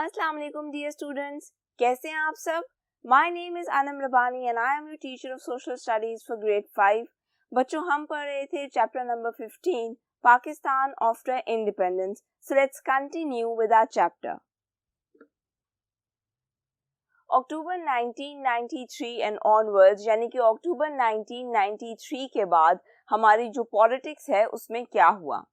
अस्सलाम वालेकुम dear students, कैसे हैं आप सब। My name is Anam Rabbani and I am your teacher of social studies for grade 5। बच्चों, हम पढ़ रहे थे chapter number 15 Pakistan after independence. So let's continue with our chapter. October 1993 and onwards, यानी कि अक्टूबर 1993 के बाद हमारी जो पॉलिटिक्स है उसमें क्या हुआ।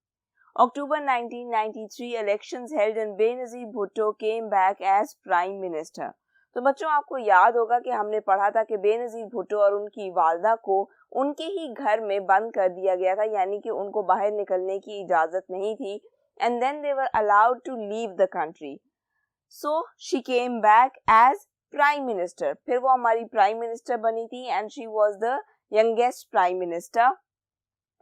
October 1993 elections held and Benazir Bhutto came back as Prime Minister। तो बच्चों, आपको याद होगा कि हमने पढ़ा था कि बेनज़ीर भुट्टो और उनकी वालदा को उनके ही घर में बंद कर दिया गया था, यानी कि उनको बाहर निकलने की इजाज़त नहीं थी। And then they were allowed to leave the country. So she came back as Prime Minister। फिर वो हमारी Prime Minister बनी थी and she was the youngest Prime Minister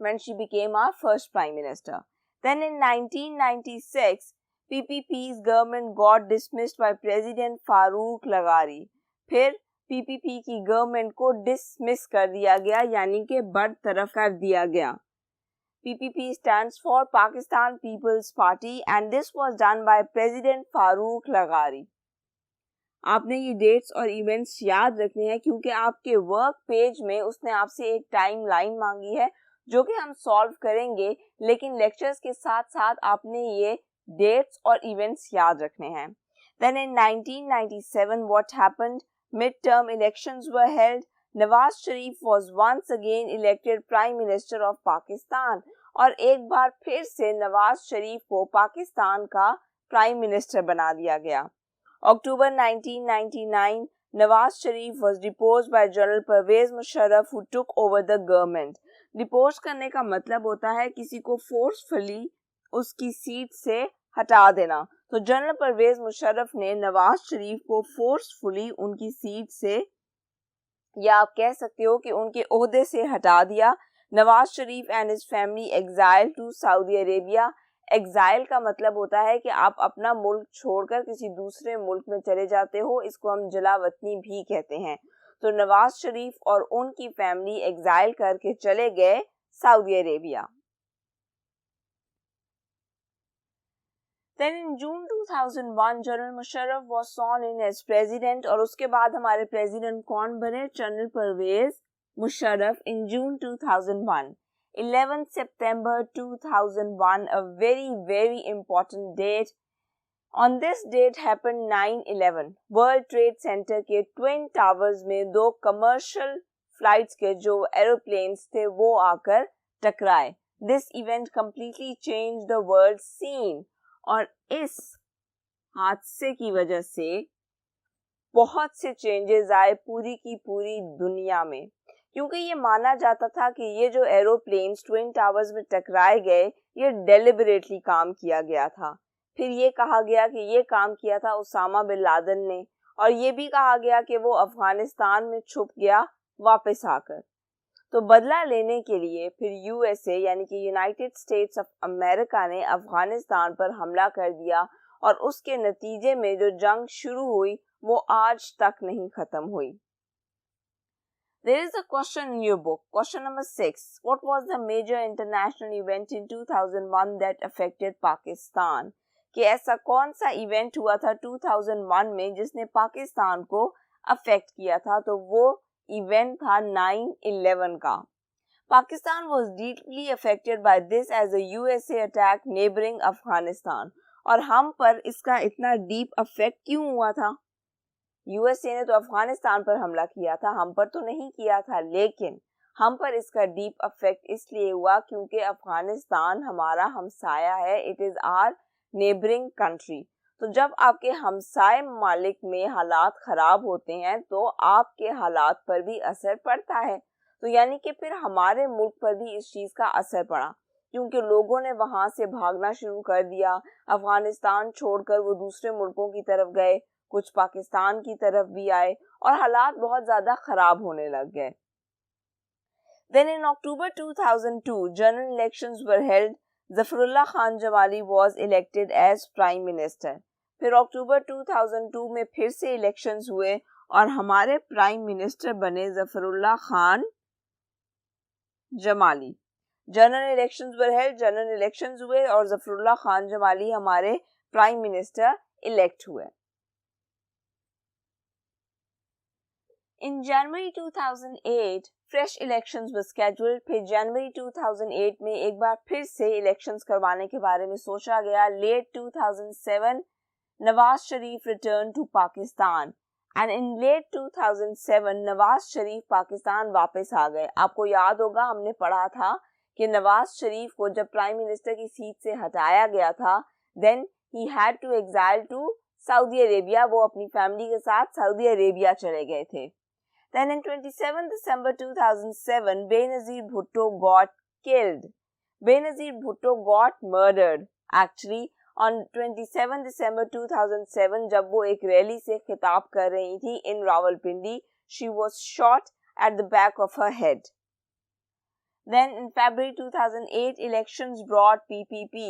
when she became our first Prime Minister। Then in 1996, PPP's government got dismissed by President Farooq Lagari। फिर PPP की government को dismiss कर दिया गया, यानी कि बरतरफ कर दिया गया। PPP stands for Pakistan People's Party and this was done by President Farooq Lagari। आपने ये डेट्स और इवेंट्स याद रखने हैं क्योंकि आपके वर्क पेज में उसने आपसे एक टाइम लाइन मांगी है जो कि हम सॉल्व करेंगे, लेकिन लेक्चर्स के साथ साथ आपने ये डेट्स और इवेंट्स याद रखने हैं। Then in 1997 what happened? Mid-term elections were held। Nawaz Sharif was once again elected Prime Minister of Pakistan और एक बार फिर से नवाज शरीफ को पाकिस्तान का प्राइम मिनिस्टर बना दिया गया। October 1999 Nawaz Sharif was deposed by General Pervez Musharraf who took over the government। Depots करने का मतलब होता है किसी को फोर्सफुली उसकी सीट से हटा देना। तो जनरल परवेज मुशर्रफ ने नवाज शरीफ को फोर्सफुली उनकी सीट से, या आप कह सकते हो कि उनके ओहदे से हटा दिया। Nawaz Sharif and his family exile to Saudi Arabia. Exile का मतलब होता है कि आप अपना मुल्क छोड़कर किसी दूसरे मुल्क में चले जाते हो, इसको हम जलावतनी भी कहते हैं। तो नवाज शरीफ और उनकी फैमिली एग्जाइल करके चले गए Saudi Arabia. Then in June 2001 general Musharraf was sworn in as president और उसके बाद हमारे प्रेसिडेंट कौन बने? General Pervez Musharraf in June 2001। 11 September 2001, a very important date। On this date happened 9/11। World trade centre के ट्विन टावर्स में दो कमर्शियल फ्लाइट्स के जो एरोप्लेन्स थे वो आकर टकराए। This event completely change the world scene और इस हादसे की वजह से बहुत से चेंजेस आए पूरी की पूरी दुनिया में, क्योंकि ये माना जाता था कि ये जो एरोप्लेन्स ट्विन टावर्स में टकराए गए ये डेलिबरेटली काम किया गया था। फिर ये कहा गया कि ये काम किया था उसामा बिन लादेन ने, और ये भी कहा गया कि वो अफगानिस्तान में छुप गया वापस आकर। तो बदला लेने के लिए फिर यूएसए यानी कि यूनाइटेड स्टेट्स ऑफ अमेरिका ने अफगानिस्तान पर हमला कर दिया और उसके नतीजे में जो जंग शुरू हुई वो आज तक नहीं खत्म हुई। There is a question in your book, question number 6. What was the major international event in 2001 that affected Pakistan? कि ऐसा कौन सा इवेंट हुआ था 2001 में जिसने पाकिस्तान को अफेक्ट किया था? तो वो इवेंट था 9/11 का। Pakistan was deeply affected by this as a USA attack neighboring Afghanistan. और हम पर इसका इतना डीप अफेक्ट क्यों हुआ था? यूएसए ने तो अफगानिस्तान पर हमला किया था, हम पर तो नहीं किया था, लेकिन हम पर इसका डीप अफेक्ट इसलिए हुआ क्योंकि अफगानिस्तान हमारा हमसाया है। It is our neighbouring country. तो जब आपके हमसाए ममालिक में हालात ख़राब होते हैं तो आपके हालात पर भी असर पड़ता है। तो यानी कि फिर हमारे मुल्क पर भी इस चीज़ का असर पड़ा, क्योंकि लोगों ने वहाँ से भागना शुरू कर दिया। अफगानिस्तान छोड़कर वो दूसरे मुल्कों की तरफ गए, कुछ पाकिस्तान की तरफ भी आए और हालात बहुत ज़्यादा ख़राब होने लग गए। Then in October 2002, general elections were held। Zafarullah Khan Jamali was elected as Prime Minister। फिर अक्टूबर 2002 में फिर से इलेक्शंस हुए और हमारे प्राइम मिनिस्टर बने Zafarullah Khan Jamali. General elections were held, general elections हुए और ज़फ़रुल्लाह खान जमाली हमारे प्राइम मिनिस्टर इलेक्ट हुए। In January 2008, fresh elections were scheduled. फिर जनवरी 2008 में एक बार फिर से इलेक्शंस करवाने के बारे में सोचा गया. Late 2007, Nawaz Sharif returned to Pakistan. And in late 2007, Nawaz Sharif Pakistan वापस आ गए. आपको याद होगा हमने पढ़ा था कि नवाज शरीफ को जब प्राइम मिनिस्टर की सीट से हटाया गया था, then he had to exile to Saudi Arabia. वो अपनी फैमिली के साथ सऊदी अरेबिया चले गए थे. Then in 27 December 2007, Benazir Bhutto got killed. Benazir Bhutto got murdered. Actually, on 27 December 2007, जब वो एक रैली से खिताब कर रही थी in Rawalpindi, she was shot at the back of her head. Then in February 2008, elections brought PPP.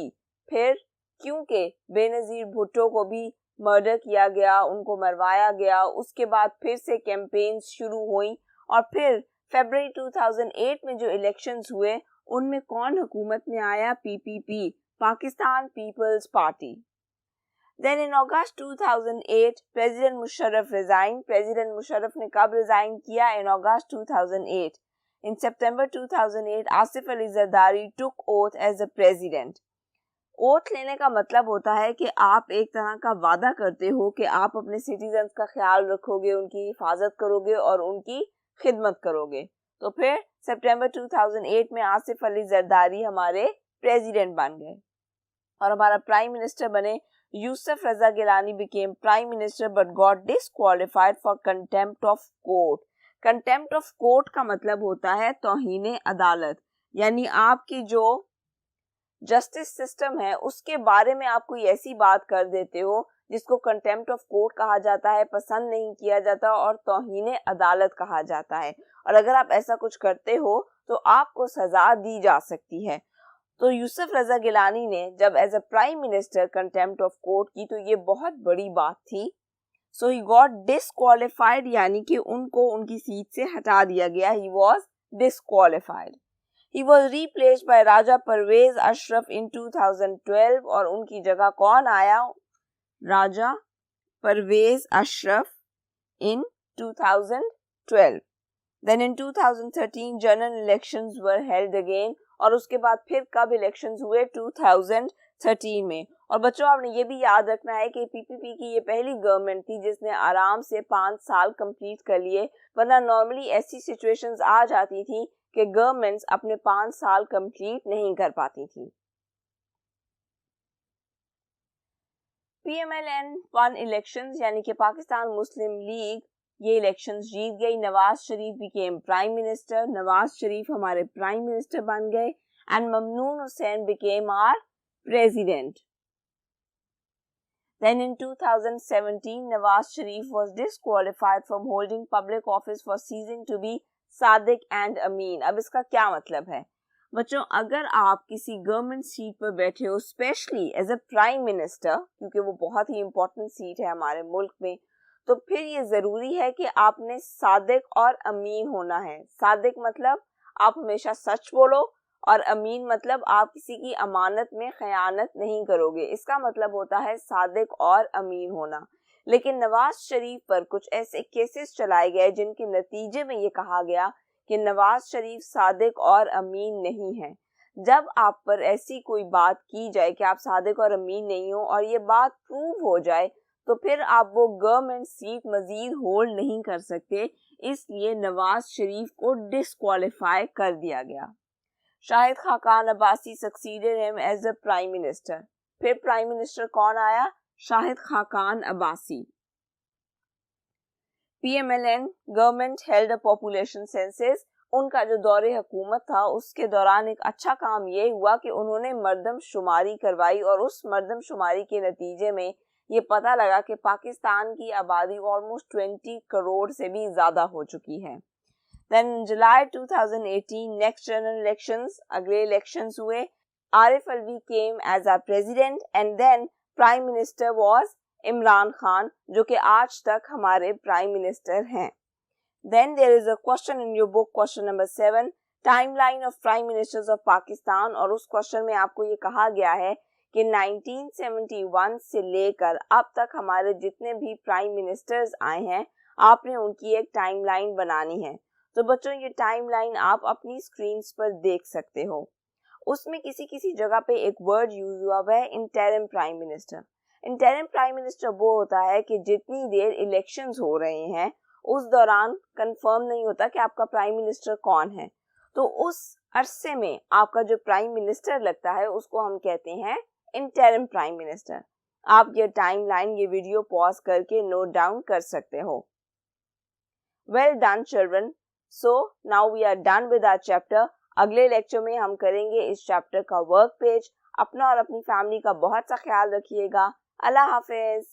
फिर क्योंकि बेनजीर भुट्टो को भी मर्डर किया गया, उनको मरवाया गया, उसके बाद फिर से कैंपेन्स शुरू हुई और फिर फरवरी 2008 में जो इलेक्शंस हुए उनमें कौन हुकूमत में आया? PPP, Pakistan peoples party. Then in August 2008 president Musharraf resign. President Musharraf ने कब रिजाइन किया? In August 2008. In September 2008 Asif Ali Zardari took oath as a president. Oath लेने का मतलब होता है कि आप एक तरह का वादा करते हो कि आप अपने सिटीजन्स का ख्याल रखोगे, उनकी हिफाजत करोगे और उनकी खिदमत करोगे. तो फिर सितंबर 2008 में आसिफ अली जरदारी हमारे प्रेसिडेंट बन गए और हमारा प्राइम मिनिस्टर बने Yusuf Raza Gilani. Became prime minister but got disqualified for contempt of court. Contempt of court का मतलब होता है तौहीन अदालत, यानी आपकी जो जस्टिस सिस्टम है उसके बारे में आप कोई ऐसी बात कर देते हो जिसको कंटेम्प्ट ऑफ कोर्ट कहा जाता है, पसंद नहीं किया जाता और तौहीन अदालत कहा जाता है. और अगर आप ऐसा कुछ करते हो तो आपको सजा दी जा सकती है. तो यूसुफ रजा गिलानी ने जब as a prime minister contempt of court की तो ये बहुत बड़ी बात थी. सो ही गॉट डिस्क्वालिफाइड, यानी कि उनको उनकी सीट से हटा दिया गया. He was disqualified. He was replaced by Raja Parvez Ashraf in 2012 और उनकी जगह कौन आया? राजा Parvez Ashraf in 2012. Then in 2013 general elections were held again और उसके बाद फिर कब elections हुए? 2013 में. और बच्चों आपने ये भी याद रखना है कि पीपीपी की ये पहली गवर्नमेंट थी जिसने आराम से 5 साल कंप्लीट कर लिए, वरना नॉर्मली ऐसी सिचुएशंस आ जाती थी कि गवर्नमेंट्स अपने 5 साल कंप्लीट नहीं कर पाती थी. PMLN वन इलेक्शंस, यानी कि पाकिस्तान मुस्लिम लीग ये इलेक्शंस जीत गई. Nawaz Sharif became prime minister. Nawaz Sharif हमारे प्राइम मिनिस्टर बन गए and Mamnoon Hussain became our president. Then in 2017 Nawaz Sharif was disqualified from holding public office for ceasing to be सादिक एंड अमीन. अब इसका क्या मतलब है बच्चों? अगर आप किसी गवर्नमेंट सीट पर बैठे हो, specially as a prime minister, क्योंकि वो बहुत ही इम्पोर्टेंट सीट है हमारे मुल्क में, तो फिर ये जरूरी है कि आपने सादिक और अमीन होना है. सादिक मतलब आप हमेशा सच बोलो और अमीन मतलब आप किसी की अमानत में खयानत नहीं करोगे. इसका मतलब होता है सादिक और अमीन होना. लेकिन नवाज शरीफ पर कुछ ऐसे केसेस चलाए गए जिनके नतीजे में ये कहा गया कि नवाज शरीफ सादिक और अमीन नहीं है. जब आप पर ऐसी कोई बात की जाए कि आप सादिक और अमीन नहीं हो और ये बात प्रूव हो जाए तो फिर आप वो गवर्नमेंट सीट मजीद होल्ड नहीं कर सकते. इसलिए नवाज शरीफ को डिस्क्वालिफाई कर दिया गया. Shahid Khaqan Abbasi succeeded him as the prime minister. फिर प्राइम मिनिस्टर कौन आया? Shahid Khaqan Abbasi. PMLN government held a population census. उनका जो दौरे हुकूमत था उसके दौरान एक अच्छा काम ये हुआ कि उन्होंने मर्दमशुमारी करवाई और उस मर्दमशुमारी के नतीजे में ये पता लगा कि पाकिस्तान की आबादी ऑलमोस्ट 20 करोड़ से भी ज्यादा हो चुकी है. Then in July 2018 next general elections, अगले इलेक्शंस हुए. Arif Alvi came as our president and then prime minister was Imran Khan, जो कि आज तक हमारे प्राइम मिनिस्टर हैं. Then there is a question in your book, question number 7, timeline of prime ministers of Pakistan. और उस क्वेश्चन में आपको ये कहा गया है कि 1971 से लेकर अब तक हमारे जितने भी प्राइम मिनिस्टर्स आए हैं आपने उनकी एक टाइमलाइन बनानी है। तो बच्चों ये टाइमलाइन आप अपनी स्क्रीन्स पर देख सकते हो। उसमें किसी किसी जगह पे एक वर्ड यूज हुआ है interim prime minister. Interim prime minister वो होता है कि जितनी देर इलेक्शंस हो रहे हैं उस दौरान कंफर्म नहीं होता कि आपका प्राइम मिनिस्टर कौन है, तो उस अरसे में आपका जो प्राइम मिनिस्टर लगता है उसको हम कहते हैं इंटरिम प्राइम मिनिस्टर। आप ये टाइमलाइन, ये वीडियो पॉज करके नोट डाउन कर सकते हो। Well done children, so now we are done with our chapter. अगले लेक्चर में हम करेंगे इस चैप्टर का वर्क पेज। अपना और अपनी फैमिली का बहुत सा ख्याल रखिएगा। अल्लाह हाफिज।